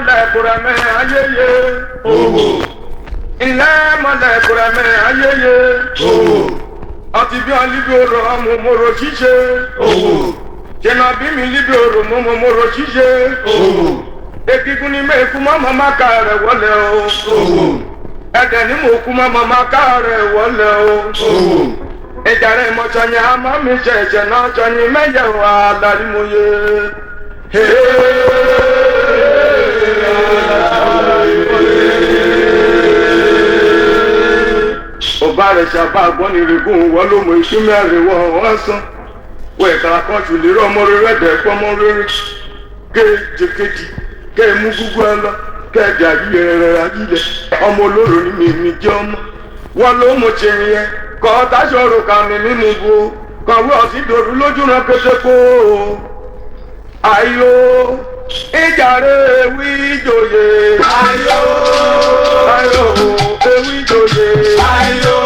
mọ̀lẹ́kùrẹ́ mi ayẹyẹ. Ilé mọ̀lẹ́kùrẹ́ mi ayẹyẹ. Ọtí bí ọlíbi orò ọmọ mọ̀rọ̀ ṣíṣe. Jẹ́nà bí mi líbi orò mọ̀mọ̀ mọ̀rọ̀ ṣíṣe. Ekíkún ni mẹ́kún mọ́mọ́ má ká rẹ̀ wọlé o. Ẹ̀dẹ̀ ni mo kú mọ́mọ́ má ká rẹ̀ wọlé o. Ìjàre mọ̀tsọ̀nyẹ àmọ́ mi ṣẹ̀ṣẹ̀ náà tsọ̀nyẹ mẹ́yẹ wà lárí mo yé. Ọba rẹ̀ ṣàbá àgbọ̀nì rẹ̀gùn wọ́n ló mọ iṣẹ́ mẹ́rin wọ́n wọ́n sán. Wọ́n ìkàrà kan tù lérò ọmọ rẹ̀ dẹ̀ pọ́nmọ́ rẹ̀ kéjì kéèmú gúgú ẹ lọ kéèdè ayílẹ̀ ayílẹ̀ ọmọ olóró ni mímí jẹ́ ọmọ. Wọ́n ló mọ ṣẹ́yìn yẹn kọ́ táṣọ̀rọ̀ kan ní mímú bu kọ̀wé ọ̀sìn dòdú lójú rán kété kó o. Ayo ìjàre ewì ìjòyè. Ayo ewì ìjòyè. Ayo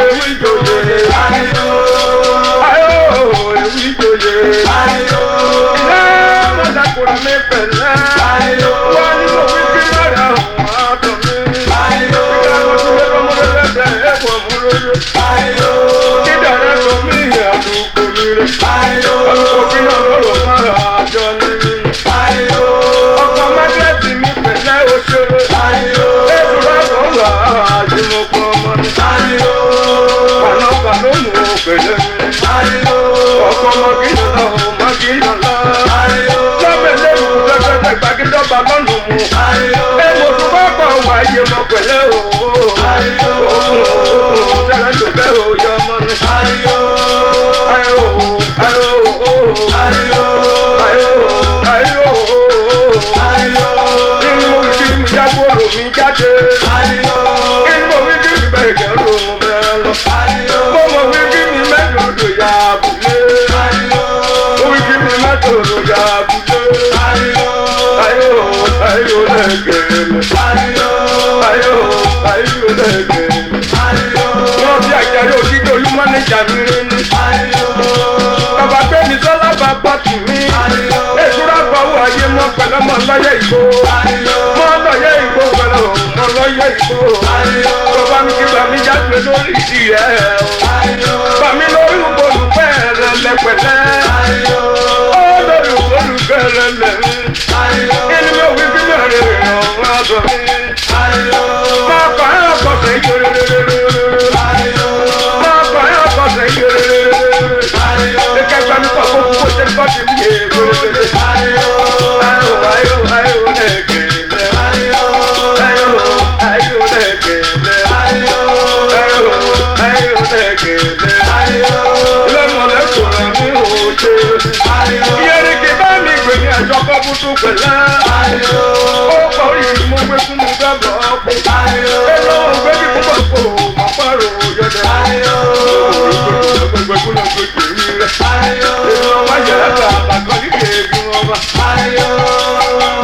ewì ìjòyè. Ayo ewì ìjòyè. Ilé mọ̀lẹ́kùnrin mi pẹ̀lẹ́. Wọ́n ní mo fi kí lọ́rẹ̀ àwọn àtọ̀ mi. Ìgbà mo ti lé ọmọdé lẹ́sẹ̀ ẹ̀kọ́ mú lóye. Ìdàrẹ́ sọ mí àdúgbò mi rẹ̀. Àdúgbò mi náà lọ́rọ̀ máa àjọ ní mi. Ọkọ̀ mẹ́tẹ́ẹ̀tì mi pẹ̀lẹ́ òṣèré. Ètò lábọ̀ wà àjùmọ̀pọ̀ ọmọ mi. Kànáà ló mú pẹ̀lẹ́ mi. Ọkọ̀ mọ́gínà lọ́bẹ̀lẹ́ ìlú tẹ́tẹ́tẹ́ gbàgídọ́gba lọ́nà mu. Èmo tó bá pọ̀ wáyé mọ́ pẹ̀lẹ́ o. Tẹ́lẹ̀ tó bẹ́ o yọ ọmọ mi. Inú mo fi mi jágbóró mi jáde. Inú mo fi mi bẹ̀rẹ̀ rò mo bẹ̀rẹ̀ lọ. Mo mọ̀ fi mi mẹ́jọ̀dọ̀ yà abúlé. Mo fi mi mẹ́jọ̀dọ̀ yà abúlé. Ayo lẹ́gẹ̀ẹ́lẹ̀. Ayo lẹ́gẹ̀ẹ́lẹ̀. Wọ́n fi àjàre òdìdó olúmọ́ ní jàmírí ni. Bàbá pé mi sọ́lá bàbá tì mí. Èsúrà gbọ́wọ́ ayé mọ́ pẹ̀lú mọ́ lọ́yẹ̀ ìgbó. Mọ́ lọ́yẹ̀ ìgbó pẹ̀lú mọ́ lọ́yẹ̀ ìgbó. Bàbá mi kí bàmí jáde lórí ìdí rẹ̀. Bàmí lórí olùgbẹ́ rẹ̀ lẹ́pẹ̀lẹ́. Ó lórí olùgbẹ́ rẹ̀ lẹ́mí. Inú mi ò wí bí mẹ́rin rẹ̀ ọ̀hún àtọ̀ mi. Máa kọ́ ẹ̀ ọkọ̀ sẹ́yìn rere. Máa kọ́ ẹ̀ ọkọ̀ sẹ́yìn rere. Ìkẹgbẹ́ mi kọ̀ fún kó ṣe kọ́ ti mi yé rere. Ayo lẹ́gẹ̀ẹ́lẹ̀. Ayo lẹ́gẹ̀ẹ́lẹ̀. Lẹ́mọ̀lẹ́kùnrin mi ò ṣe. Yẹ́rìkì bá mi gbè ní ẹ̀jọ́ kọ́ bútú pẹ̀lẹ́. Ó kọ́ yìí mo gbé fún mi gbàgbọ́ ọkọ̀. Èlò ògbé kí púpọ̀ kò mọ̀ pàrọ̀ yọ̀dẹ̀. Gbẹ̀gbẹ̀gbẹ̀ lọ gbé kiri rẹ̀. Èlò ọmọ yàrá ta àbàkọ́ ní kéèkì wọn bá.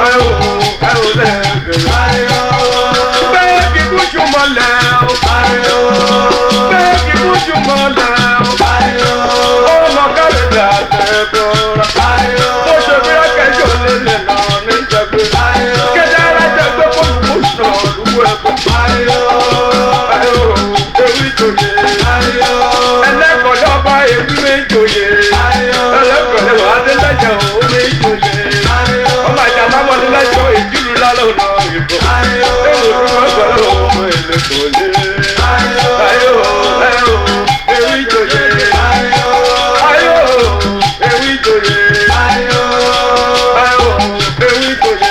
Ayo lẹ́gẹ̀ẹ́. Bẹ́ẹ̀ kí kújú mọ́lẹ̀ o. Bẹ́ẹ̀ kí kújú mọ́lẹ̀ o. Ọmọ kárẹ̀ dà tẹ̀gbọ́ra. Mo ṣe bí akẹ́jọ́ lélẹ̀ náà ní ìjẹ́gbé. Kẹ́dẹ́ ara jẹ́gbé fóònù mo sàn lúwọ́ ẹ̀kọ́. Ewì jòyè. Ẹlẹ́kọ̀ọ́ lọ́ba ewì méjòyè. Ẹlẹ́kọ̀ọ́ wà á dé lẹ́jẹ̀ òun méjòyè. Ọmọ àjà máa mọ̀ ní lẹ́jọ́ ìdílù lálẹ́ òun náà ìbò. Èwo ni wọ́n gbọ́ lọ́wọ́ ọmọ ẹlẹ́kọ̀ọ́ lé. Ewì jòyè. Ewì jòyè. Ewì jòyè.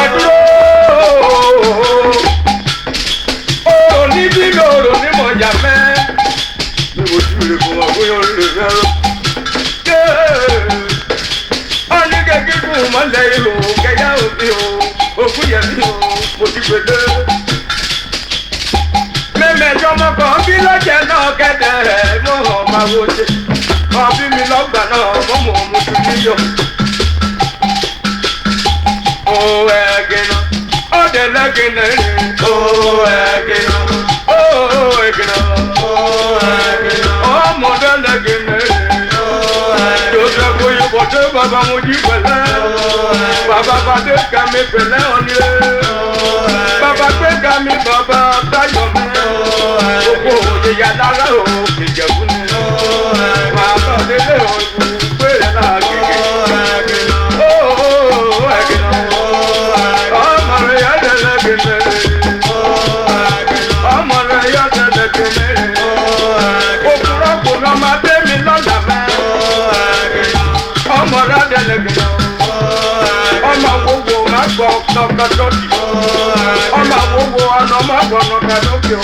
Ẹ̀dúró. Oòrùn ní bí lóòrùn ní mọ̀jà mẹ́. Bí mo ti rè fún wa bóyá ó lè fẹ́ràn. Ọ̀nìkẹ́ kíkún mọ́lẹ̀ ìlú kẹyà òbí o. Òkú yẹn mi o, mo ti gbèdé. Mẹ́mẹ́jọ mọ́kàn bí lọ́jẹ̀ náà kẹ́dẹ̀ rẹ̀ mọ́ hàn máa wo ṣe. Wọ́n bí mi lọ́gbà náà mọ́mọ́ mo ti níyọ̀. Ó ẹ̀gìnà, ọ̀dẹ̀ lẹ́gìnà rè. Ó ẹ̀gìnà, ó ẹ̀gìnà, ó ẹ̀gìnà, ọmọdé lẹ́gìnà rè. Joseph Oyinbo bọ̀dé bàbá mo jí pẹ̀lẹ́. Bàbá bàdé ká mi pẹ̀lẹ́ ọ̀nìyẹ. Bàbá gbé ká mi bàbá táyọ̀ mi. Gbogbo òye yàrá o ìjẹ̀bú ni. Bàbá délé ọ̀dùn gbé yàrá kékeré. Ọmọ rẹ̀ yá dẹ̀lẹ̀ gẹ̀mẹ̀rẹ̀. Ọmọ rẹ̀ yá dẹ̀lẹ̀ gẹ̀mẹ̀rẹ̀. Òkúrọ̀ kò lọ máa dé mi lọ́dà mẹ́. Ọmọ rẹ̀ dẹ̀lẹ̀ gẹ̀mẹ̀rẹ̀. Ọmọ gbogbo máa gbọ́ tọkọtọ́tì. Ọmọ gbogbo ọ̀nà máa gbọ́ nọkàlókè.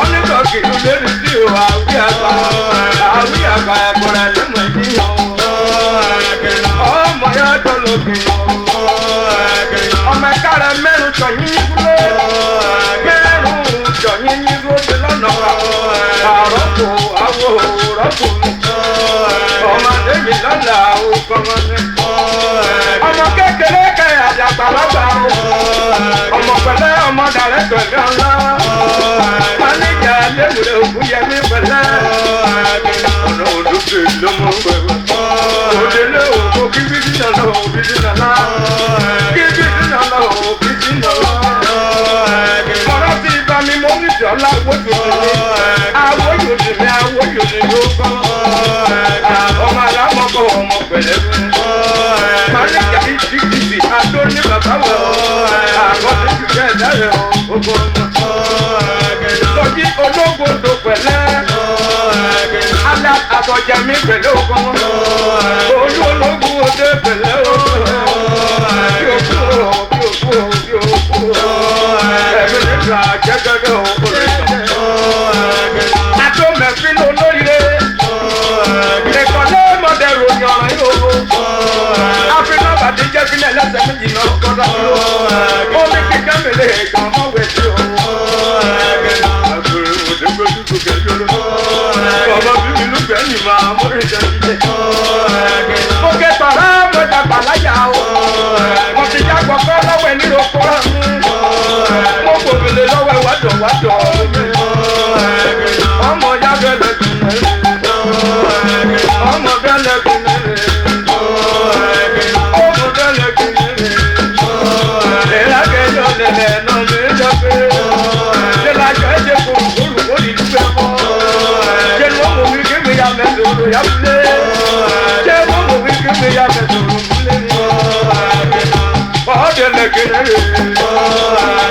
Oníkọ̀kì ló lérí sí o àwí àgbà. Àwí àgbà ẹ̀kọ́ra lẹ́mọ̀ ìdíyàn. Ọmọ yá dọ̀lọ́kè. Ọmọ ẹ̀ka rẹ̀ mẹ́rin tọ̀yìn nígbó. Mẹ́rin tọ̀yìn nígbó ti lọ́nà wa. Àrọ́pò àwọ̀ rọ́pò mi. Ọmọdé mi lọ́la òkò ọmọdé. Ọmọ kékeré kẹ́ àjàgbá lágbà o. Ọmọ pẹ̀lẹ́ ọmọ dàrẹ́ pẹ̀lẹ́ ọ̀la. Máníjà léwúrẹ́ ògùn yẹmí pẹ̀lẹ́. Ọ̀nà òdòdó ló mú wẹ̀wẹ̀. Òdèlé òkò kíbi dínà lọ òbí dínà lá. Kíbi dínà lọ òbí dínà lá. Ọ̀rọ̀ ti bá mi mọ́ nídìí ọ̀la wójú mi. Àwọ̀ yóò dì mí àwọ̀ yóò dì mí ó kọ́. Ọmọ alámọ̀kọ̀ ọmọ pẹ̀lẹ́ fún. Máníjà ìdíkìtì àdó ní bàbá wẹ̀. Àgọ́ ti ti fẹ́ dáyẹ̀ ọgbọ́n ọmọ. Sọ́jí ológodò pẹ̀lẹ́. Alá àbọ̀jà mi pẹ̀lẹ́ ọgbọ́n. Olú ológun òde pẹ̀lẹ́ ọgbọ́n. Bí òkú o, bí òkú o, bí òkú o. Ẹ̀mí nígbà jẹ́gẹ́dẹ́ òkúrẹ́ sọ. Àtó mẹ́fín olóyè. Ìkọ̀lé mọ̀dẹ̀rù yọ̀rọ̀ yóò. Àfihàn bàtí jẹ́ fílẹ̀ lẹ́sẹ̀ méjì náà kọ́dá ló. Omi kíkẹ́ mi lè gbọ́n mọ́ wẹ̀ sí o. Àgbèrè òde gbójú kò kẹ́jọ́ lọ. Bàbá bí mi lùgbẹ́ yìí máa mórí jẹ́ jíjẹ́. Mo ké tọ̀rọ̀ mo dàgbà láyà o. Mo ti já gbọ́kọ́ lọ́wọ́ ẹni ló kọ́ mi. Mo gbòmìnir lọ́wọ́ wádọ̀ wádọ̀ mi. Ọmọ yá bẹ̀rẹ̀ dùn mẹ́rin. Ọmọ bẹ̀rẹ̀ dùn mẹ́rin. Ọmọ bẹ̀rẹ̀ dùn mẹ́rin. Ìlàkẹ́jọ́ lẹ̀lẹ̀ náà mi jọ pé. Ìlàjọ́ ẹ̀jẹ̀ kòròkòrò kò ní dúpẹ́ mọ́. Ṣé ló mú mi kí mi yá mẹ́sòrò yá múlé? Ṣé ló mú mi kí mi yá mẹ́sòrò múlé? Ọ̀ọ́dẹ lẹ̀kẹ̀rẹ̀.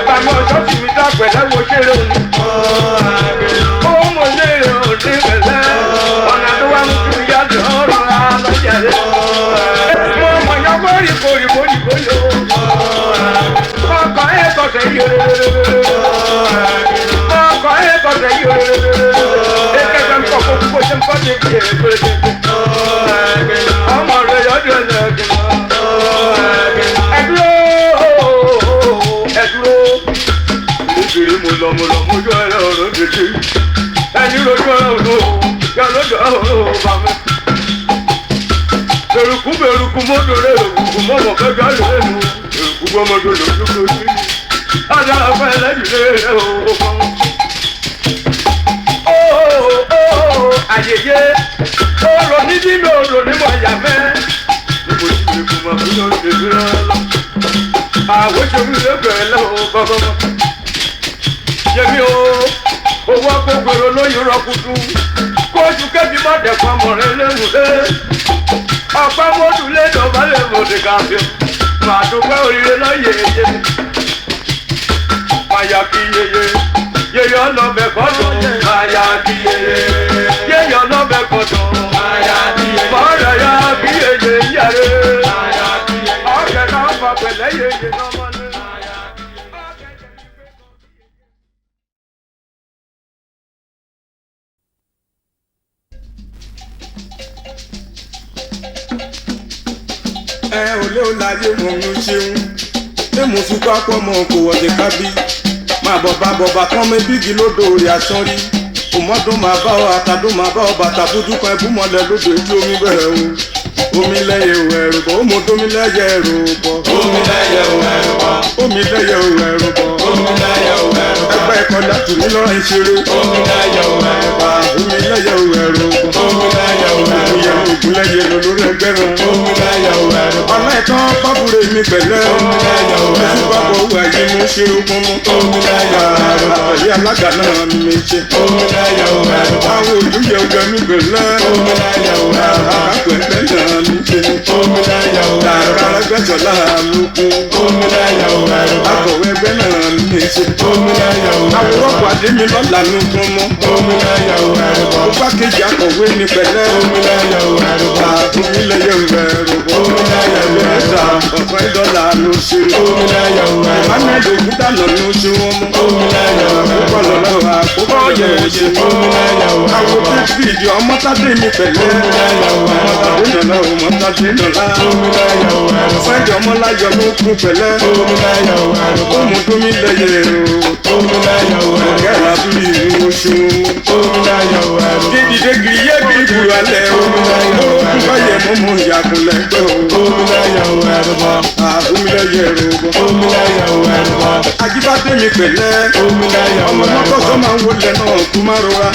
Bàmí ọjọ́ tí mi dá pẹ̀lẹ́ wo ṣeré òní. Ó mọ̀ lé òní pẹ̀lẹ́. Ọ̀nà tó wá mú kí mi yá jọ ọ̀rọ̀ alọ́jà rẹ̀. Mo mọ̀ yọ kórì kórì kórì kórì o. Ọkọ̀ ẹ̀ kọ̀sẹ̀ yìí o. Ọkọ̀ ẹ̀ kọ̀sẹ̀ yìí o. Ekele ń kọ̀ kó kó ṣe ń kọ́ ṣe kí ẹ̀ pé. Ọmọ rẹ̀ yọjú ẹ̀ lẹ́gìn. Ẹ̀dúró. Ìdíkiri mo lọ mójú ẹ̀rọ ọ̀rọ̀ dèjì. Ẹni rojú ẹ̀rọ ọ̀rọ̀ yà lọ́jọ́ ọ̀rọ̀ bá mi. Bẹ̀rùkú mọ́tò rẹ̀ òkùnkù mọ́mọ́ kẹjọ lẹ́nu. Bẹ̀rùkú gbọ́mọdé lójú kojú. Ajá fẹ́ lẹ́yìn rẹ̀ òkùnkùn. Àyèyé ọ̀rọ̀ níbí mi ò rò nímọ̀ ìyá mẹ́. Níbo tí mi kò mọ̀ fún lórí ìdílé rẹ̀ lọ. Àwọn ìṣòwò ilé bẹ̀rẹ̀ lẹ́wọ̀ bọ́bọ́. Yẹmi o, owó akókòrò lóyún rọ́kùtù. Kóòtù kẹ́bí má dẹ̀kọ́ ọmọ rẹ̀ lẹ́nu lé. Ọ̀pá mọ́tò lé dọ̀bá lè mọ̀dé káfí. Màá dúpẹ́ oríire lọ́yẹ̀ èyẹ. Màyà kí yeye, yeye ọlọ́bẹ̀ kọ́dọ̀. Màyà kí yeye, yeye ọlọ́bẹ̀ kọ́dọ̀. Màyà kí yeye, mọ̀ọ́rẹ̀ yá kí yeye yẹrẹ. Màyà kí yeye, ọ̀kẹ́ náà fà pẹ̀lẹ́ yeye náà mọ́lẹ̀. Ẹ ò lé o láyé mọ̀ ń ṣeun. Ṣé mo fi pápọ̀ mọ̀ kò wọ̀dé kábí? Máa bọ̀bà kan mi bígi lódò orí asán rí. Òmọ́dún máa bá ọ àtàdún máa bá ọ bàtà bójú kan ẹbú mọ́lẹ̀ lódò ojú omi bẹ̀rẹ̀ o. Omi lẹ́yẹ ò ẹ̀rù bọ̀, ó mọ tómi lẹ́yẹ ẹ̀rù bọ̀. Omi lẹ́yẹ ò ẹ̀rù bọ̀. Omi lẹ́yẹ ò ẹ̀rù bọ̀. Omi lẹ́yẹ ò ẹ̀rù bọ̀. Ẹgbẹ́ ẹ̀kọ́ láti ní lọ́rọ̀ ìṣeré. Omi lẹ́yẹ ò ẹ̀rù bọ̀. Omi lẹ́yẹ ò ẹ̀rù bọ̀. ògúnlẹ̀yẹ lórí ẹgbẹ́rún. ọ̀nà ìtàn pápúrẹ́ mi pẹ̀lẹ́. oṣù pápọ̀ owó ayé mi ṣe okun mú. àyè alága náà mi ṣe. àwọn olùyẹ ọjọ́ mi pẹ̀lẹ́. àkàkọ̀ ẹgbẹ́ náà mi ṣe. àkàràgbẹ́sọ̀lá mi kún. akọ̀wé ẹgbẹ́ náà mi ṣe. àwòrán pàdé mi lọ́la mi kún mú. ọgbà kejì akọ̀wé mi pẹ̀lẹ́. àbúmílẹ̀yẹ rẹ̀ rògbò. ọ̀pẹ́ dọ́là ló ṣe. ahmed ògúndànà ló ṣe wọ́n mú. àkókò lọ́wọ́ àkókò yẹ̀ ṣe. àwọn bíbí ọmọtádé mi pẹ̀lẹ́. ọmọtádé nọ̀lá. fẹ́ẹ̀dì ọmọláyọ̀ ló kún pẹ̀lẹ́. òmùdómílẹ̀yẹ rò. kẹ́rà bí ìlú oṣù. dídìde gírí yé bí ìbúra lẹ̀ o. orúkú báyẹ̀ mọ́mọ́ ìyàgùnlẹ̀ gbẹ́ o. àbúmílẹ̀yẹ rò. ajíbádé mi pẹ̀lẹ́. ọmọ mọ́tọ́sọ́ máa ń wọlé náà kú má rọra.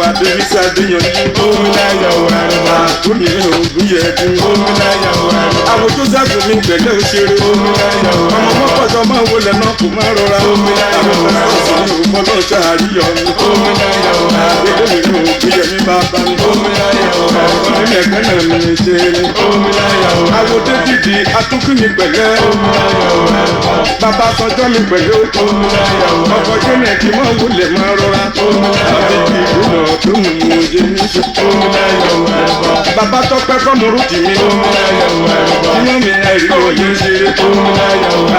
àdébísí àdébísí àdéyànjú. àbúmi ògùn yẹ dùn. àwọn joseph mi pẹ̀lẹ́ òṣèré. ọmọ mọ́tọ́sọ́ máa ń wọlé náà kú má rọra. àwọn ọmọ ìfọlọ́ ṣàríyọ mi. àdébísí ògùn yẹ mi bàbá mi. ọmọ ẹgbẹ́ náà mi ṣe é. àwọn débìdì atúnkù mi pẹ̀lẹ́. bàbá sọjọ́ mi pẹ̀lú ọkọ̀ jẹ́nẹ̀ kí mọ́ wulẹ̀ máa rọra àbíkí ìdúnà tó mú un jẹ níṣẹ́. bàbá tọpẹ́ kọ́mọrú jì mí tí wọ́n mi ẹ̀rí òye ṣeré.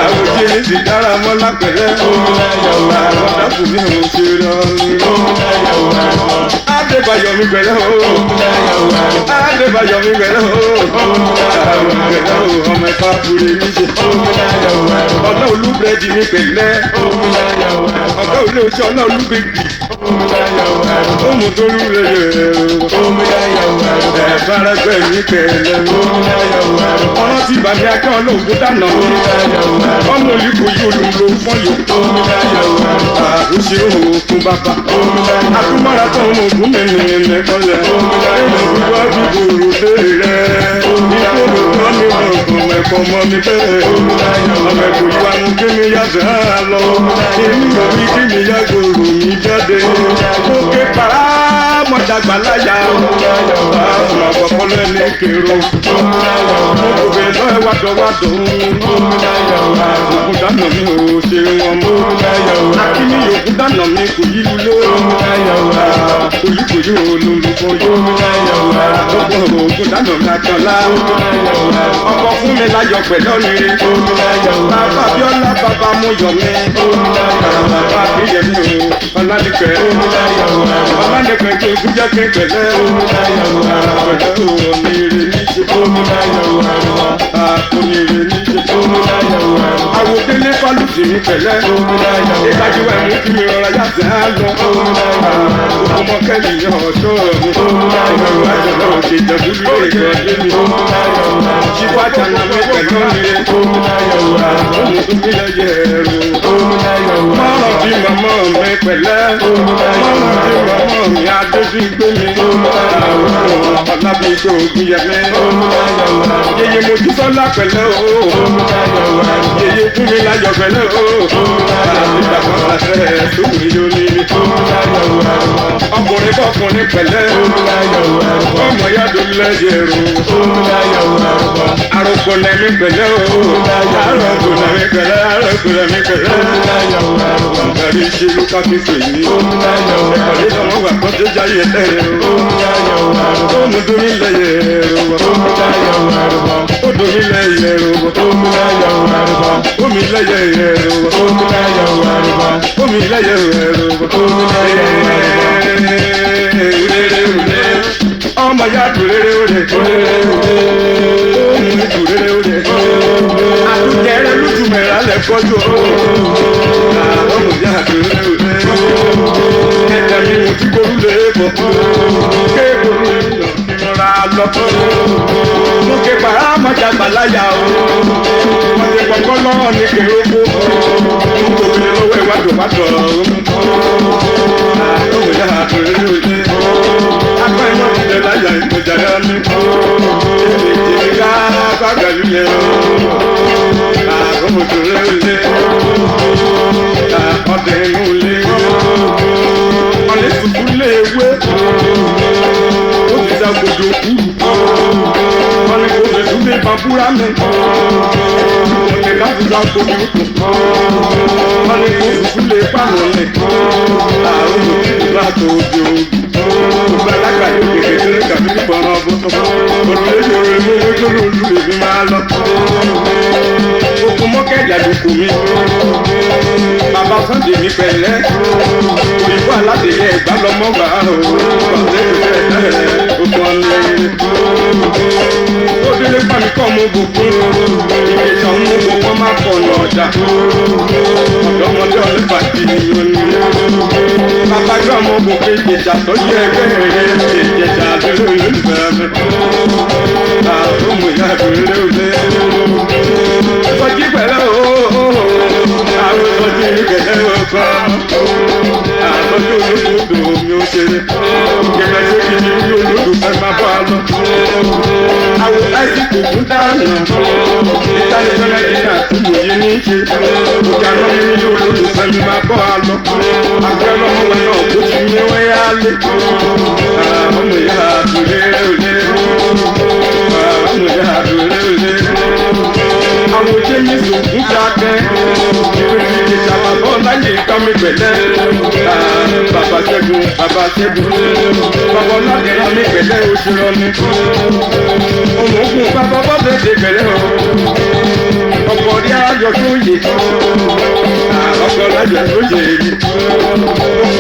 àwòjẹ ní ti dára mọ́ lápẹ̀rẹ́ àwọn dákú mi ò ṣe rọrùn. Adébáyọ̀ mi pẹ̀lẹ́ o. Adébáyọ̀ mi pẹ̀lẹ́ o. ọmọ ẹ̀fà kúrẹ́ mi ṣe. ọ̀nà olúbẹ̀rẹ̀dì mi pẹ̀lẹ́. ọ̀gá òde oṣù ọ̀nà olúbẹ̀rẹ̀dì. ohun tó rú rẹ̀ ẹ̀fárẹ́gbẹ́ mi pẹ̀lẹ́. ọ̀nà tí bàmí akẹ́ ọlọ́ọ̀dún dáná mi. ọmọ olùkọ́ yìí olùlò fọ́yọ̀. àrùsí òkun bàbá. àtúmọ̀ra tó ń mú mi nìyẹn kọ́lẹ̀. ìwà bíbòrò lé rẹ̀. ìkóró kan ní ọ̀gbọ̀n ẹ̀kọ́ mọ́ mi bẹ́ẹ̀. ọmọ ẹ̀kọ́ ìwà mú kí mi yá bẹ́ẹ̀ lọ. èmi ò rí kí mi yá gbòòrò mi jáde. òkè pàrà mọ̀dàgbà láyà. àwọn àgbàkọ́lẹ̀ ní kèrò. òkè lọ́ọ̀ wádọ̀wádọ̀. òkú dáná mi ò ṣe wọn mọ́. akíní yòókù dáná mi kò yí lulẹ̀. olùkòyò olùkòyò. ògùn dáná mi àkànlá. ọkọ̀ fún mi láyọ̀ pẹ̀lú ọ̀nìrè. bàbá Abíọ́lá bàbá mú yọ̀ mí. bàbá Abíyẹmí o ọ̀làdìpẹ̀. ọ̀làdìpẹ̀ tó kú jẹ́ kí pẹ̀lẹ́. pẹ̀lẹ́ ọ̀nìrè níṣẹ́. ọ̀nìrè níṣẹ́. àwòdélé fálùtì mi pẹ̀lẹ́. ìdájú ẹ̀ mú kí mi rọra yàtọ̀ á lọ. ọmọ kẹ́lì yàn ọ̀ṣọ́ mi. àjọ̀dọ̀ òkè ìjẹ̀bú lórí ìjọdé mi. ṣíwá jàǹdà mi pẹ̀lú ọ̀nìrè. ohun tó bí lẹ́yẹ ẹ̀rù. mọ́rọ̀ bí màmá mi pẹ̀lẹ́. mọ́rọ̀ bí màmá mi adébí gbé mi. ọ̀làbí tó gbìyànjú. yeye Mojísọ́lá pẹ̀lẹ́ o. yeye fún mi láyọ̀ pẹ̀lẹ́ o. ìgbà kan àṣẹ tó kù yóò ní mi. ọkùnrin kọkùnrin pẹ̀lẹ́. ọmọ yàdó lẹ́yẹ ẹ̀rù. àròkọ lẹ́mí pẹ̀lẹ́ o. àròkọ lẹ́mí pẹ̀lẹ́. àròkọ lẹ́mí pẹ̀lẹ́. ọ̀gárí ṣe ló ká fi fèyí. ẹ̀kọ́lé lọ́wọ́ wà kọ́ tó jáyé ẹ̀rẹ̀ o. ó mú dórí lẹ́yẹ ẹ̀rù. ó dórí lẹ́yẹ ẹ̀rù. ó mi lẹ́yẹ ẹ̀rù. ó mi lẹ́yẹ ẹ̀rù. ọmọ ya dùrẹ́rẹ́ òde. ohun dùrẹ́rẹ́ òde. àtúnyẹrẹ lùtùmẹ̀rẹ̀ alẹ́ kọjú. ọmọ ya dùrẹ́rẹ́ òde. ẹ̀jẹ̀ mi mo ti gbórú lé bọ̀. kéèkóró ìrora lọ. mo ké para mọ́jà gbàláyà o. wọ́n ti kọ́kọ́ lọ́wọ́ ní kérókó. mo kò fi lọ́wọ́ ìwádìí wádọ̀. ọmọ ya dùrẹ́rẹ́ òde. apá iná ti jẹ láyà ìkọjà yá mi. Èmi ká bàgàlú yẹn o. Àgọ́mọdé lé. Ọdẹ inú lé. Ọlẹ́ tuntun lé ewé. Ó ti dá gbòdò kú. Wọ́n ní kò lè tún lé bàbúrà mi. Ọ̀nẹ́ láti dá gbòdò kú. Wọ́n ní kò tún lé pàmò lẹ̀. Àwọn òbí láti òde òbí. Gbogbo alágbàdo kékeré kàbí ìpọ̀nà ọ̀bọ̀tọ̀. Òrùlé yòrò mú lójú lójú èmi máa lọ. Okun mọ́kẹ́jà ló kù mí. Bàbá Sunday mi pẹ̀lẹ́. Òyìnbó aládèyẹ ìgbà lọ́mọ́ gbà á o. Ọ̀sẹ̀ ìfẹ́ okun ọ̀nẹ́. Ó délé pàmì kọ́ ọmọ ògùnkún. Ìgbésàn ọmọ ògùnkún máa pọ̀ ọ̀nà ọ̀dà. Ọ̀dọ́mọdé ọ̀lẹ́fà ti yíyan ni. Bàbá gbé ọmọ ògùnkún ìjẹ̀jà tó yẹ ẹgbẹ́ rẹ̀. Ìjẹ̀jà àdúró ìlú bẹ̀rẹ̀. Àwọn ọmọ ìyá àdúró lé. Sọjí pẹ̀lẹ́ ooo. Àwọn sọjí pẹ̀lẹ́ ọkọ. Àtọ́jú olódò mi ò ṣeré. Gẹ̀gẹ́ tó kí ni orí olódò fẹ́ máa bọ́ a lọ. Àwọn láìsí kò tún dáná. Ìtàlẹ̀ fẹ́lẹ́ di náà tún mò yé ní ṣe. Òkè àná mi ní olódò fẹ́ mi máa bọ́ a lọ. Àgbẹ̀ ọlọ́mọ wọn náà kó ti ní wọ́n yá lé. Àwọn ọmọ ìyá àdúré òde. Àwọn ọmọ ìyá àdúré òde. Àwọn ojú mi sòkún dákẹ́. Ìròyìn ìṣàbàbọ̀ láyé ká mi pẹ̀lẹ́. Bàbá Ṣẹ́gun, bàbá Ṣẹ́gun. Bàbá Ọlọ́dẹ̀rọ mi pẹ̀lẹ́ oṣù lọ́ni. Ọmọ ogun bàbá bọ́sẹ̀ ṣe pẹ̀lẹ́ o. Ọkọ̀ rí ayọ̀ tó yè. Ọkọ̀ lájọ̀ tó yè mí.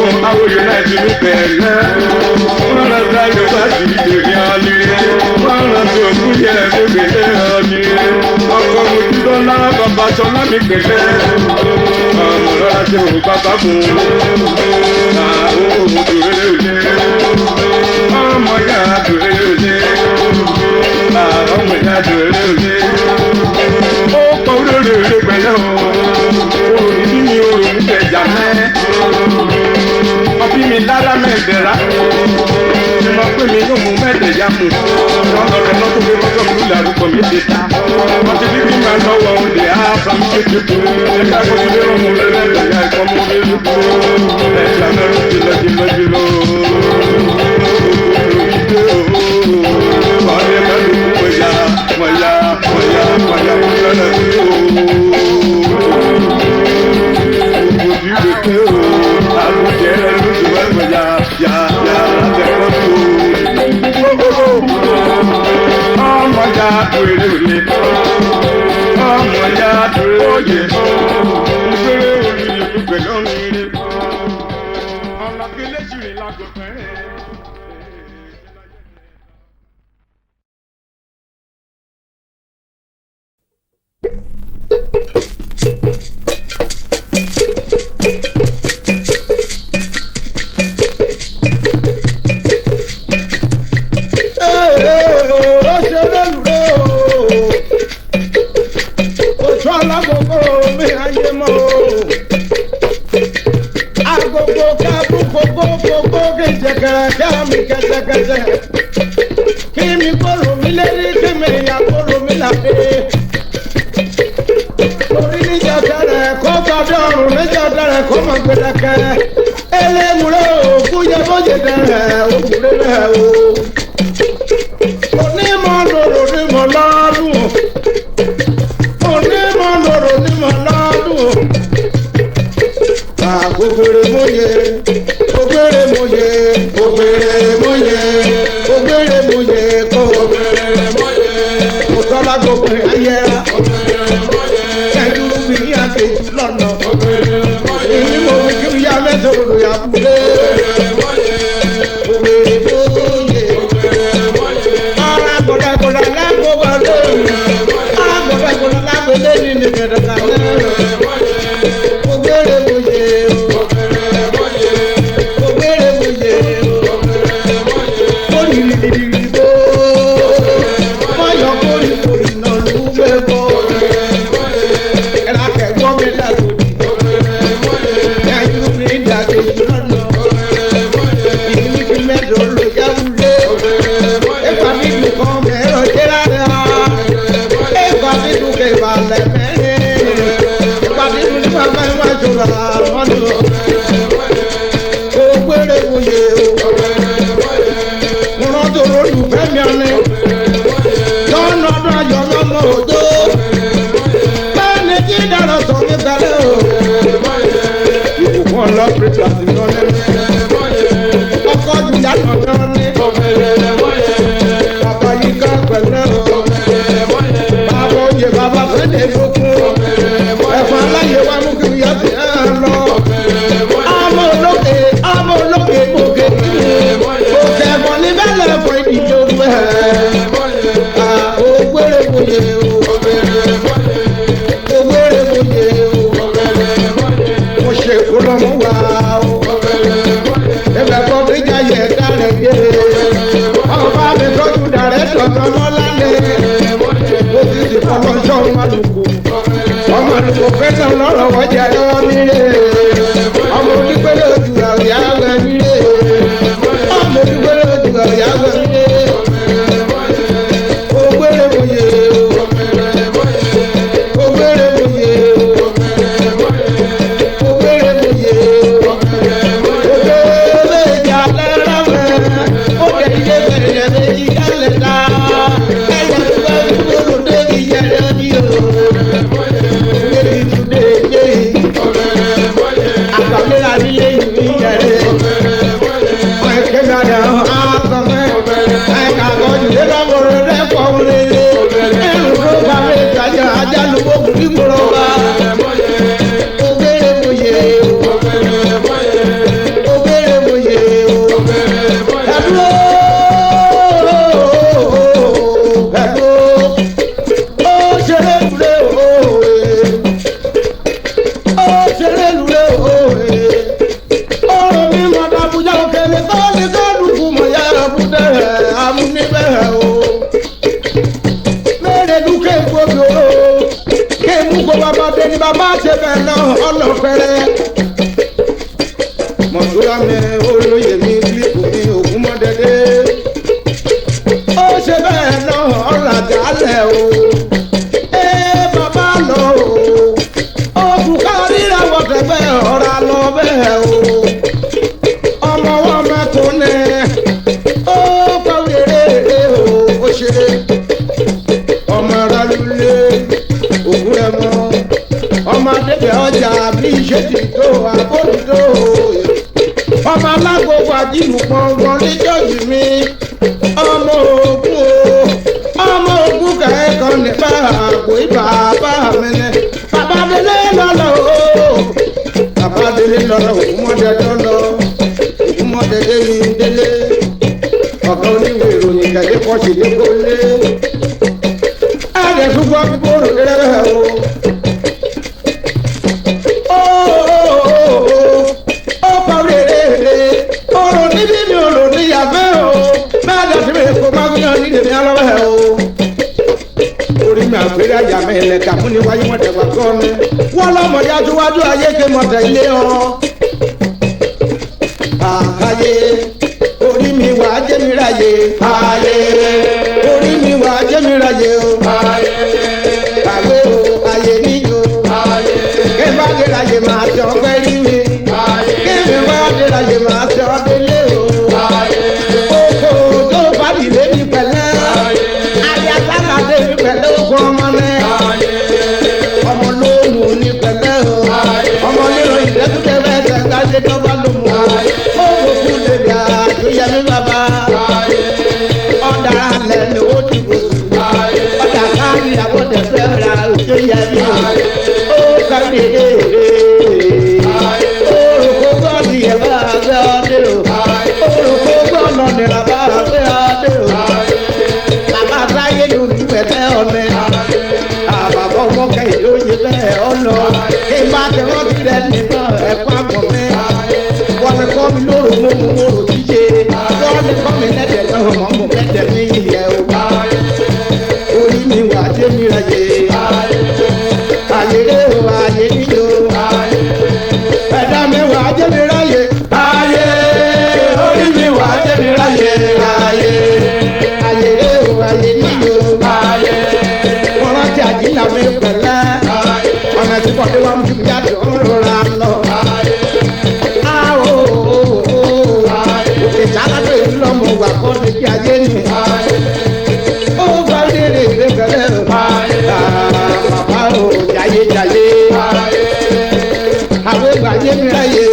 Ọkọ̀ àwòyè náà ti mi pẹ̀lẹ́. Wọ́n lọ sí ayọ̀ bá ti dèrè ọ̀nì. Wọ́n lọ sí òkú yẹ mi pẹ̀lẹ́ ọ̀nì. Ọkọ̀ mo ti lọ lára bàbá Ṣọlá mi pẹ̀lẹ́. Ọmọ lọ́la ṣe òun bàbá fún un. Àwọn òdòdó lé. Ọmọ yá dòdó lé. Ọmọ yá dòdó lé. Ó kọ olóore pẹ̀lẹ́ o. Òròyìn bí mi òròyìn tẹ̀jà mẹ́. Ọbí mi lára mẹ́ẹ̀dẹ̀rá. Ṣé máa pè mí yóò mú mẹ́ẹ̀dẹ̀yà mú? Ọ̀rọ̀ rẹ̀ lọ́tọ̀ mi lọ́tọ̀ mi lulẹ̀ àrùkọ mi ti ta. Wọ́n ti bí kí n máa lọ́wọ́ òde àbá mi kékeré. Ẹ̀ka kò ti lé ọmọ rẹ̀ lẹ́gbẹ̀ẹ́ ẹ̀kọ́ mú mi lù. Ẹ̀ka mẹ́rin jìlọ. Ọ̀rẹ́ mẹ́rin kú wọ̀nyá lẹ́nu òbí wèké o. Àbújẹ́ ẹ̀rú ti wá wọ̀nyá lẹ́kọ̀ọ́ tó. Ọmọ ya wèrè òye. Ọmọ ya òye. Ìgbéró orí ìlú pẹ̀lú ọ̀run ire. Ọ̀làkẹ́lẹ́ jìrì lágọ̀fẹ́. Kimi koro mi lérí kimi ya koro mi lápé. Orí níjà tẹ̀rẹ̀ kó gbọdọ̀ ọ̀run níjà tẹ̀rẹ̀ kó mọ̀ gbẹdẹkẹ. Elémùrẹ́ òkú yẹ bóyè tẹ̀rẹ̀ òkúrẹ́ rẹ̀ o. Onímọ̀ lòrò onímọ̀ lọ́dún. Onímọ̀ lòrò onímọ̀ lọ́dún. Àgbègbèrè mòye, ògbèrè mòye, ògbèrè mòye, ògbèrè mòye, kò ògbèrè mòye. Òtọ́lá gbogbo ayẹra, ògbèrè mòye. Ẹ̀dú mi ní àkejì lọ́nà, ògbèrè mòye. Èyí mo fi kí ya mẹ́tò lòyà kúlé. Ògbèrè mòye, ògbèrè mòye, ògbèrè mòye. Ọ̀rọ̀ àgbọ̀dàgbọ̀dà lágbóbá lóyún. Ọ̀rọ̀ àgbọ̀dàgbọ̀dà lágbélé ní nìkẹ̀dẹ̀ kàlẹ́. Ògbèrè mòye. Kórìkórì náà ló gbé bọ́. náà ọlọ́fẹ́rẹ́ mọ̀túrà mi olóyè mi kílípù mi ògún mọ́dẹ́dẹ́ ó ṣe bẹ́ẹ̀ náà ọ̀làjálẹ̀ o bàbá lọ o bùkárí ráwọ̀ tẹ̀gbẹ́ ọ̀rá lọ bẹ́ẹ̀ o ọmọ wọn mẹ́kún ní ó pàwéré o ó ṣe ọmọ ara lulẹ̀ ògún rẹ̀ mọ́ ọmọ adébẹ̀ ọjà bí iṣẹ́ ti tó àbójútó ọmọ alágbogbo àjìlù pọ̀npọ̀n níjọ́jú mi ọmọ ogun o ọmọ ogun kẹ́kọ̀ọ́ ní báàgò ibà bá mi ní bàbá délé lọ́lọ́ o bàbá délé lọ́lọ́ ògúnmọ́dẹ́dọ́ lọ ògúnmọ́dẹ́dẹ́ mi délé ọ̀gá oníwèé ìròyìn kẹ̀lé kọ́ sí ní kó lé ẹ̀ẹ́dẹ̀ tún gbọ́ bí bóòrò lẹ́rẹ́ o. ó parí èrè ọ̀rọ̀ níbí mi ò lò ní yàgbẹ́ o bẹ́ẹ̀ dẹ̀ sí mi kò má gbìyàn ní ìdèmí alọ́wẹ́ o. orí mi àpérè àjà mi ilẹ̀ kàmú ni wáyé mọ̀tẹ̀ wá kọ́ ni wọ́n lọ́mọdé aṣíwájú ayé ké mọ̀tẹ̀ ilé ọ. àyè orí mi wà á jẹ́ mi ráyè àyè orí mi wà á jẹ́ mi ráyè o. àwẹ̀ o àyè níyò kébà dé ráyè máa tẹ ọgbẹ́ rí mi kébì wá dé ráyè máa tẹ ọdẹ lé o. oko tó bá dìde ní pẹ̀lẹ́ ayatollah dé ní pẹ̀lẹ́ ogun ọmọ náà ọmọ lóhùn ní pẹ̀lẹ́ o ọmọ nínú ìdẹ́kùtẹ́ bẹ́ẹ̀ tẹ̀ ká ṣe dọ́gba lóhùn o ó kókó lèbi àtúnyẹmí bàbá ọ̀dà alẹ́ ni ó ti bò ọ̀dà káàdì àbọ̀dẹ̀ fẹ́ ra òjòyẹmí ó kárí èrè orúkọ gọ́ọ̀dì ẹ̀ bá fẹ́ ọdẹ o orúkọ gọ́ọ̀nà nìlà bá fẹ́ ọdẹ o bàbá sáyé ló ní pẹ̀tẹ́ ọ̀nẹ́ àbàbọ̀ ọmọkẹ́yìn ló yẹ bẹ́ẹ̀ ọ̀nà kí n bá tẹ̀wọ́ tilẹ̀ nìkan ẹ̀kọ́ àgbọ̀n mẹ́ wọ́n ti kọ́ mi lóru mú mú mòrò jíjẹ wọ́n ti kọ́ mi lẹ́dẹ̀ náà mọ́ mọ́ mẹ́tẹ̀ mi yẹ o orí mi wà dé mi rẹ̀ yé àyèrè o àyè níyò ẹ̀dá mi wà dé mi rẹ̀ yé àyè orí mi wà dé mi rẹ̀ yé àyè àyèrè o àyè níyò wọ́n rántí àjìnà mi pẹ̀lẹ́ ọ̀nà tí kò dé wá mú mi jáde ọ̀rọ̀ ra lọ. ìsàlátò ìlú ọmọ ògbà kọ́ ní kí ajé ní. ó bá léèrè ìgbẹ́kẹ̀lẹ́ bàbá o jayé jayé. àwọn ìgbà yé mi ráyè.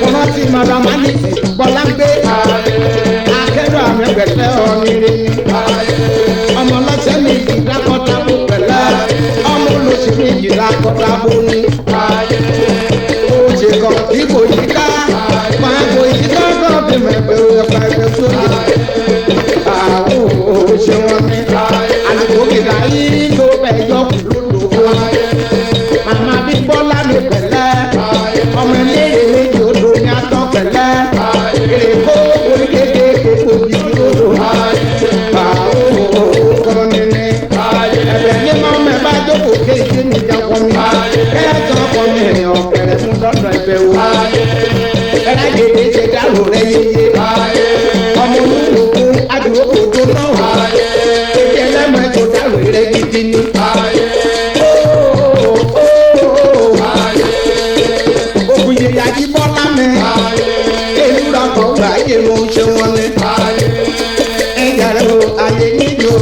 mo rántí madama ní bọ́lá ń gbé. akẹ́rọ àmì ẹgbẹ̀fẹ́ ọ̀nìrè ni. ọmọ ọlọ́sẹ̀ mi ìdákọ́ta bó pẹ̀lẹ́. ọmọ olóṣèlú mi ìdákọ́ta bó ní. ó ṣe kàn tí kò yí ká. máa kò yí ká kàn bí mẹ́gbẹ̀rún ẹ̀fà ẹ̀fẹ̀ tó yẹ. àwọn òṣè wọn ní. àlùkò kìlá yìí ló bẹ̀ yọ kúlódò. màmá bí bọ́lá mi pẹ̀lẹ́. ọmọ eléyè méjì odò ní atọ́ pẹ̀lẹ́. èrè kó orí kékeré kò bí odò. àwọn òkò nínú. ẹ̀bẹ̀ ní mọ́mọ́ ẹ bá jókòó kéèké ní ìjọba mi. kẹ́ẹ̀tọ́ ọkọ mi rìn ọ̀kẹ́rẹ́ fún dọ́dọ̀ ẹ̀bẹ̀ wo. ẹ̀rẹ́ gèdè ṣe dárò rẹ̀ yeye. ọmọ olùkókó adùn òkòtò náà. èdè ẹlẹ́mọ̀ ẹ̀jọ̀ dárò rẹ̀ gidi ni. ògùn yìí àjí bọ́lá mi. èlú ra kọ̀ gbà yé mo ṣe wọn ni. ẹ̀yà rẹ̀ o àyè níjó.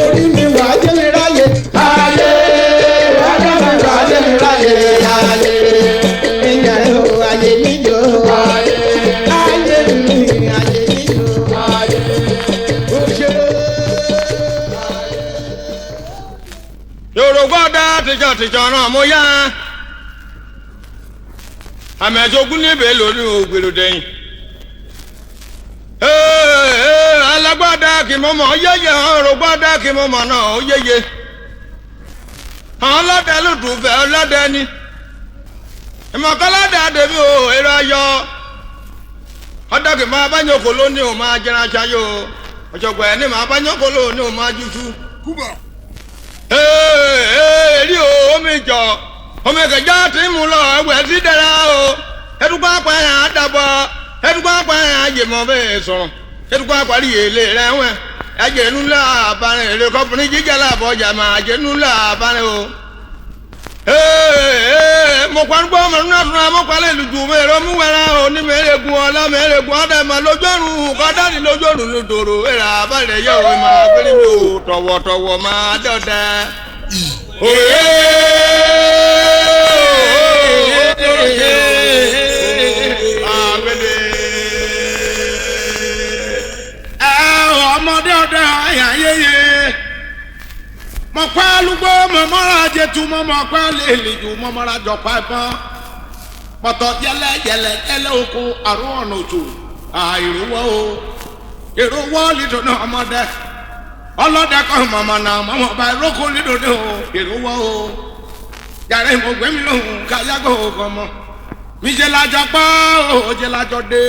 orí mi wà á jẹ́ mi ráyè. ayé wájà mi wà á jẹ́ mi ráyè. ayé ẹ̀yà rẹ̀ o àyè níjó. ayé mi àyè níjó. ó ṣe. yorùbá dá tìjọ náà mo yá àmì ẹ̀jọ̀gún níbẹ̀ lórí ògbèrò dẹ́yìn. alágbádá kì mọ́ mọ́ yẹ́yẹ́ ọ̀rọ̀gbádá kì mọ́ mọ́ náà ó yẹ́yẹ́. àwọn ọlọ́dẹ lùdùfẹ́ ọlọ́dẹ ni ìmọ̀kọ́lọ́dẹ àdèmí o èrò ayọ̀ ọdọ kì máa bá nyọkò lónìí o máa jẹrán aṣáyò ọ̀jọ̀gbọ́n ẹni máa bá nyọkò lónìí o máa jújú. rí o omi jọ omi kẹjọ tí mo lọ ẹgbẹ́ sí dára o ẹdúgbò apá yẹn àdàbọ̀ ẹdúgbò apá yẹn àjẹmọ́ bẹ́ẹ̀ sọ̀rọ̀ ẹdúgbò apá rí èlé rẹ̀ wẹ̀ àjẹnú làbàrẹ̀ èrè kọ́pùnrin jíjẹ́ làbọ̀ jàmà àjẹnú làbàrẹ̀ o. mo kwan gbọ́ mọ̀ nínú àtúnra mo kwan lè ju mẹ́rọ mú wẹ̀rẹ̀ o ní mẹ́rẹ̀gùn ọ̀la mẹ́rẹ̀gùn ọ̀dẹ̀mọ̀ lójórùn kọ́dánì lójórùn lódòrò èrè àbálẹ̀ yẹ̀ o máa gbélé mi o tọ̀wọ̀tọ̀wọ̀ máa dọ̀dẹ̀. ọmọdé ọdẹ ayẹyẹ mọ̀pá lùgbọ́ mọ̀mọ́ra jẹ̀tù mọ̀mọ́pá lèlè jù mọ̀mọ́ra jọ̀pá ẹ̀fọn pọ̀tọ̀ jẹlẹ jẹlẹ jẹlẹ oko àrùn ọ̀nà òtò àìrówó o èrówó lídòdò ọmọdé ọlọ́dẹ kan mọ̀mọ́ náà mọ̀mọ́ bá ìrókò lídòdò èrówó o yàrá ìmọ̀gbẹ́mi lòun káyàgò ọmọ mi jẹ́ lájọ pa ó jẹ́ lájọ dé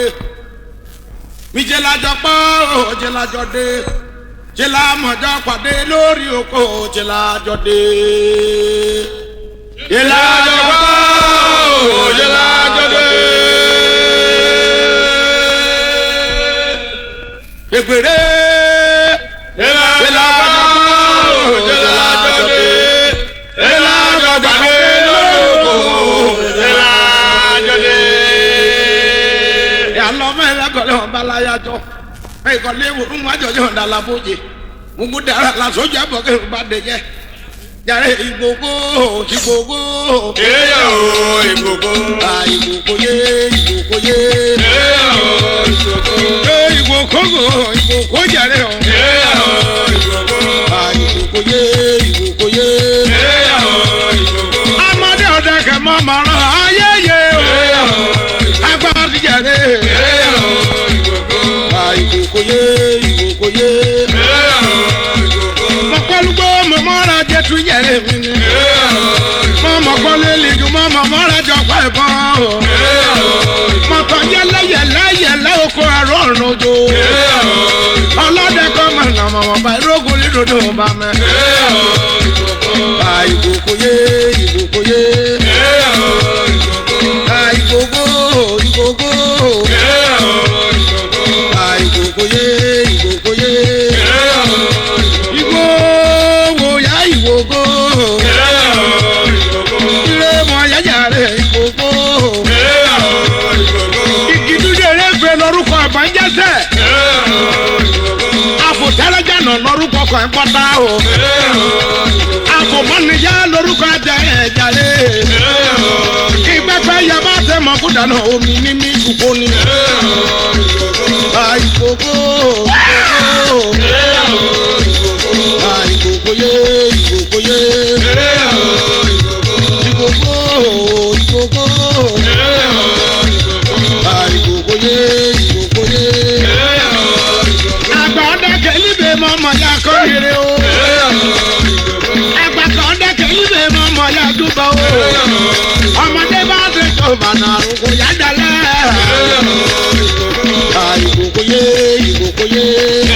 mi jẹ́ lájọ pa ó jẹ́ lájọ dé jẹ́ lámọ̀jọ́ pàdé lórí oko jẹ́ lájọ dé. jẹ́ lájọ pa ó jẹ́ lájọ dé. ègbèrè jẹ́ lájọ pa ó jẹ́ lájọ dé. jẹ́ lájọ pàdé lórí oko jẹ́ lájọ dé. ìyàlọ́mọ ẹlẹ́kọ̀ọ́lẹ́ wọn bá láyájọ́ ìkọ̀lẹ́ ìwòrán wájọ́jọ́ ọ̀dàlàbọ̀jẹ̀ gbogbo dára làṣọjọ́ àbọ̀kẹ́ bá dé jẹ́ yàrá ìgbòho ìgbòho. èèyàn o ìgbòho. ìgbòho yé ìgbòho yé. èèyàn o ìgbòho. ìgbòho ìgbòho jàre o. èèyàn o ìgbòho. ìgbòho yé ìgbòho yé. èèyàn o ìgbòho. ọmọdé ọ̀dẹ kẹ mọ́ mọ́rán ayẹyẹ o. èèyàn o ìgbòho. agbára ti jàre. èèyàn o ìgbòho. ìgbòho yé ìgbòho yé. èèyàn o ìgbòho. mọ̀kọ́lùgbọ́ mọ̀mọ́ra jẹ́ tún yẹrẹ mi ni. èèyàn o ìgbòho. mọ̀kọ́lé lìjú mọ̀mọ́ra jọ pa ẹ̀fọ́. èèyàn o ìgbòho. mọ̀kọ́ yẹlẹ́yẹlẹ́yẹlẹ́ oko àrùn ọ̀run ojo. èèyàn o ìgbòho. ọlọ́dẹ kọ́ mọ̀ nà mọ̀ bá irógun lídòdò bá mẹ́. èèyàn o ìgbòho. ìgbòho yé ìgbòho yé. èèyàn o ìgbòho. ìgbòho ìgbòho. èèyàn o ìgbòho. ìgbòho yé ìgbòho yé. èèyàn o ìgbòho. ìgbòho yá ìgbòho. èèyàn o ìgbòho. ilé mọ̀ yájà rẹ̀ ìgbòho. èèyàn o ìgbòho. ìgìdúdé rẹ̀ fẹ́ lórúkọ àbájẹ́sẹ̀. èèyàn o ìgbòho. àfòtẹ́lẹ́jà náà lórúkọ kan pọ́tà o. èèyàn o ìgbòho. àfòmọ́nìyá lórúkọ ajá ẹ̀ jàre. èèyàn o ìgbòho. ìpẹ́pẹ́ yẹ bá tẹ mọ́ kó dáná omi ní mí kúkó ni. èèyàn o ìgbòho. ìgbòho ìgbòho. èèyàn o ìgbòho. ìgbòho yé ìgbòho yé. èèyàn o ìgbòho. ìgbòho ìgbòho. èèyàn o ìgbòho. ìgbòho yé ìgbòho yé. èèyàn o ìgbòho. àgbà ọ̀dẹ́kẹ̀ líbe mọ́ ọmọ ya kọ́ rere o. èèyàn o ìgbòho. àgbà kan ọ̀dẹ́kẹ̀ líbe mọ́ ọmọ ya dúbọ̀ o. èèyàn o ìgbòho. ọmọdé bá ti tó bànà àrùkò yá dalẹ̀. èèyàn o ìgbòho. ìgbòho yé ìgbòho yé.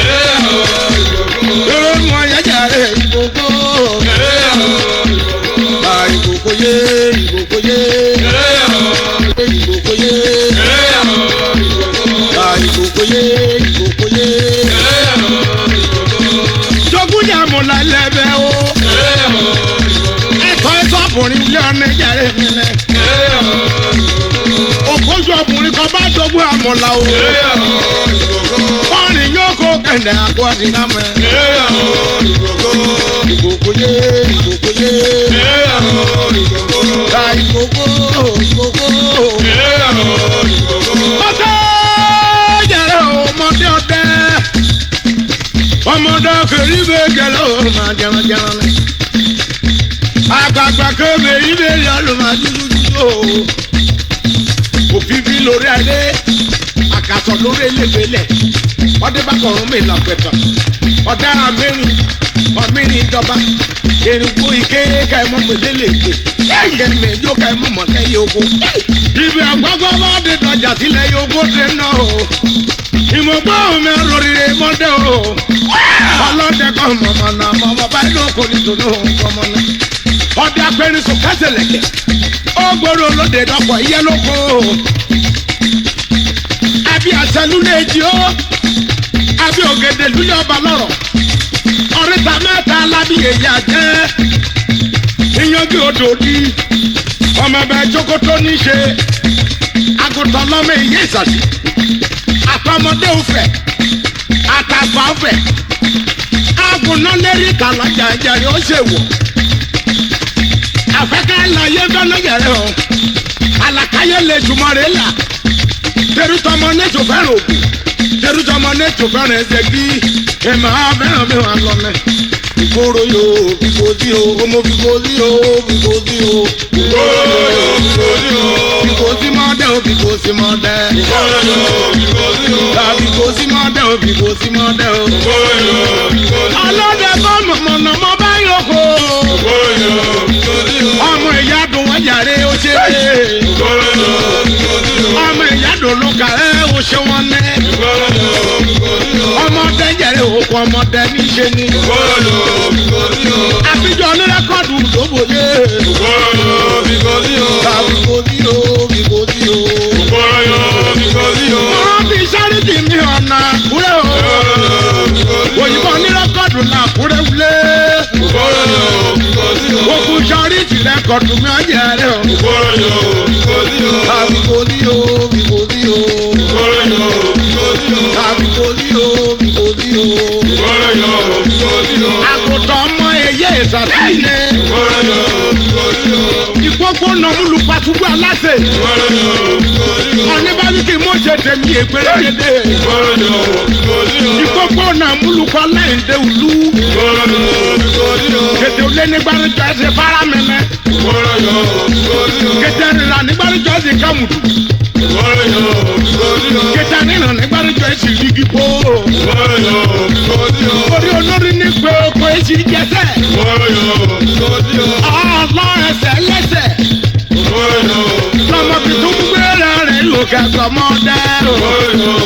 èèyàn o ìgbòho. lóró mọ yájà rẹ̀ ìgbòho. èèyàn o ìgbòho. ìgbòho yé ìgbòho yé. èèyàn o ìgbòho yé. èèyàn o ìgbòho. ìgbòho yé ìgbòho yé. èèyàn o ìgbòho. jogunjà mọ̀lá lẹ́bẹ̀ o. èèyàn o ìgbòho. ẹ̀kọ́ ẹ̀sọ́kùnrin ilé ọ̀nà ìjàre mi lẹ̀. èèyàn o ìgbòho. òkójú ọkùnrin kan bá jogún àmọ̀là o. èèyàn o ìgbòho. wọ́n rìn yóò kó kẹ̀ndẹ̀ àgọ́ àdìgámẹ́. èèyàn o ìgbòho. ìgbòho yé ìgbòho yé. èèyàn o ìgbòho. ìgbòho ìgbòho. èèyàn o ìgbòho. ọ̀tọ̀ jẹ̀rẹ̀ ọmọdé ọdẹ. ọmọdé kèrè bẹ́ẹ̀ jẹ̀rẹ̀ o máa jẹun jẹun ni. àgbààgbà kébè ibè lọ́lù máa dúdú dúdú o. òfìfì lórí adé àkàtọ̀ lórí elébélẹ̀ ọdẹ bá kọ̀ọ̀rún mi lọ́pẹ̀tọ̀ ọ̀dà àmẹ́rin ọ̀mẹ́rin ìjọba èrìgbò ike ká ẹ̀ mọ́ pèlè lè pè ẹ̀yẹ mẹ́jọ ká ẹ̀ mọ́ mọ́tẹ́ yẹ oko. ibi àgbàgbọ́ bá dé dọjà sílẹ̀ yẹ oko tẹ̀ náà o. ìmọ̀gbọ́ mi rọrìrì mọ́dẹ́ o. ọlọ́dẹ kan mọ̀mọ́ náà mọ̀mọ́ báyìí ló kò ní tòun òun kọ́mọ náà. ọdẹ apẹnisọ kẹsẹlẹkẹ ó gbọ́dọ̀ lóde dọ́pọ̀ iye lóko. àbí àṣẹlúlẹ̀ èjì ó àbí ògèdè lúlẹ̀ ọba lọ́rọ̀ ọ̀rẹ́ta mẹ́ta alábìyẹ yà jẹ́ ìyanjú odò di ọmọ ẹbẹ jókòtò níṣe àgùntàn lọ́mọ èyí ìsàsì àtọmọdé òfẹ àtàfà òfẹ àgùntàn lérí kàlájà ìjẹrẹ ó ṣe wọ àfẹkẹ láyé gbọnà yẹrẹ o àlàkáyé lè jùmọ̀ rẹ là tẹrùtọmọ nẹtò fẹ́ràn òkú tẹrùtọmọ nẹtò fẹ́ràn ẹsẹ̀ bí ẹmọ abẹ́rẹ́ mi wà lọ́mẹ. ìgboro yóò bìkòsí o ọmọ bìkòsí o bìkòsí o. ìgboro yóò bìkòsí o. bìkòsí mọ́dẹ́ o bìkòsí mọ́dẹ́. ìgboro yóò bìkòsí o. bìkòsí mọ́dẹ́ o bìkòsí mọ́dẹ́ o. ìgboro yóò bìkòsí o. ọlọ́dẹ kọ́ mọ̀mọ́nàmọ́ bá yòókù. ìgboro yóò bìkòsí o. ọmọ ìyá dùn wọ́n yàrá ó ṣe é. ìgboro yóò bìkòsí o. ọmọ ìyá dùn ló kà ẹ́ ó ṣe wọ́n ní. ìgboro yóò bìkòsí o. ọmọdé yẹrẹ òkú ọmọdé níṣe ni. ìgboro yóò bìkòsí o. àbíjọ ní rẹ́kọ̀dù lóbòye. ìgboro yóò bìkòsí o. bìkòsí o bìkòsí o. ìgboro yóò bìkòsí o. wọ́n fi sáréjì mi ọ̀nà àkúrẹ́ o. òyìnbó ní rẹ́kọ̀dù làkúrẹ́ wulẹ̀. ìgboro yóò bìkòsí o. òkú sáréjì rẹ́kọ̀dù mi ọ̀jẹ̀ rẹ̀ o. ìgboro yóò bìkòsí o. bìkòsí o bìkòsí o. ìgboro yóò bìkòsí o. bìkòsí o bìkòsí o. ìgboro yóò bìkòsí o. àgùntàn ọmọ ẹ̀yẹ ìsàtìlẹ̀. ìgboro yóò bìkòsí o. ìkókó nọmúlù pàtúgbò aláṣẹ. ìgboro yóò bìkòsí o. ọ̀nẹ́bàbí kì í mọ̀ ṣe tẹ̀mí ègbérégédé. ìgboro yóò bìkòsí o. ìkókó nọmúlù kọ́ láìndé òlu. ìgboro yóò bìkòsí o. kètè olé nígbàrújọ ẹsẹ̀ fara mẹ́mẹ́. ìgboro yóò bìkòsí o. kètè rìnrìn nígbàrújọ ẹsẹ̀ kàmùdù. ìgboro yóò bìkòsí o. kètè rìnrìn nígbàrújọ ẹsẹ̀ rígi pò. ìgboro yóò bìkòsí o. orí olórí ní pé oko ẹsẹ̀ jẹsẹ̀. ìgboro yóò bìkòsí o. ọlọ́ ẹsẹ̀ lẹ́sẹ̀. ìgboro yóò lọmọ tuntun gbéra rẹ̀ lò kẹ́kọ̀ọ́ mọ́ dẹ́ o. ìgboro yóò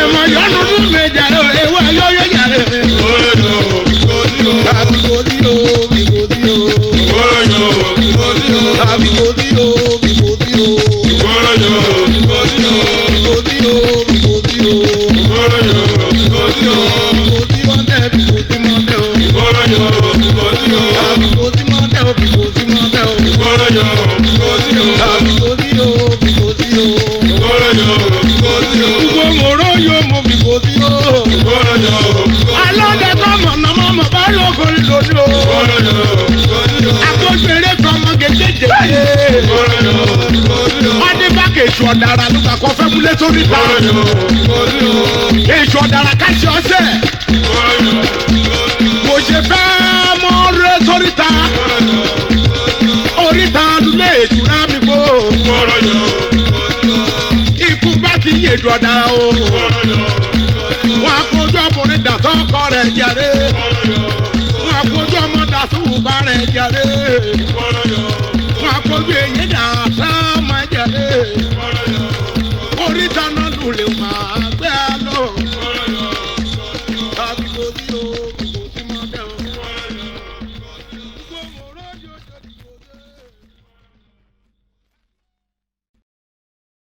èèmọ̀ yọnu dún mi jàre o ewu ayọ́yọ́ jàre. ìgboro yóò bìkòsí o. bìkòsí o bìkòsí o. ìgboro yóò bìkòsí o. bìkòsí o bìkòsí o. ìgboro yóò bìkòsí o. bìkòsí o bìkòsí o. ìgboro yóò bìkòsí o. bìkòsí mọ́tẹ́ bìkòsí mọ́tẹ́ o. ìgboro yóò bìkòsí o. bìkòsí mọ́tẹ́ o bìkòsí mọ́tẹ́ o. ìgboro yóò bìkòsí o. bìkòsí o bìkòsí o. ìgboro yóò bìkòsí o. gbogbo mòró yóò mọ bìkòsí o. ìgboro yóò bìkòsí o. alọ́dẹ kọ́ mọ̀nàmọ́mọ́ bá lókòrí lórí o. ìgboro yóò bìkòsí o. àkọsílẹ̀ kan mọ gègéjèké. ìgboro yóò bìkòsí o. wọ́n ní bákẹ́ èso ọ̀dàrà ló kàkọ́ fẹ́ múlẹ̀ sórí ta. ìgboro yóò bìkòsí o. èso ọ̀dàrà káṣí ọ̀sẹ̀. ìgboro yóò bìkòsí o. kò ṣe fẹ́ mọ́ rẹ sórí ta. oríta lulẹ̀ ètùrá mi kó. ìgboro yóò bìkòsí o. ikú bá ti yé ètò ọ̀dàrà o. ìgboro yóò bìkòsí o. wọn àkójọ ọkùnrin dàtọ́ ọkọ rẹ̀ jàre. wọn àkójọ ọmọ dàtọ́ ọba rẹ̀ jàre. ìgboro yóò wọn àkójọ èyí dàtọ́ ọmọ jàre. ìgboro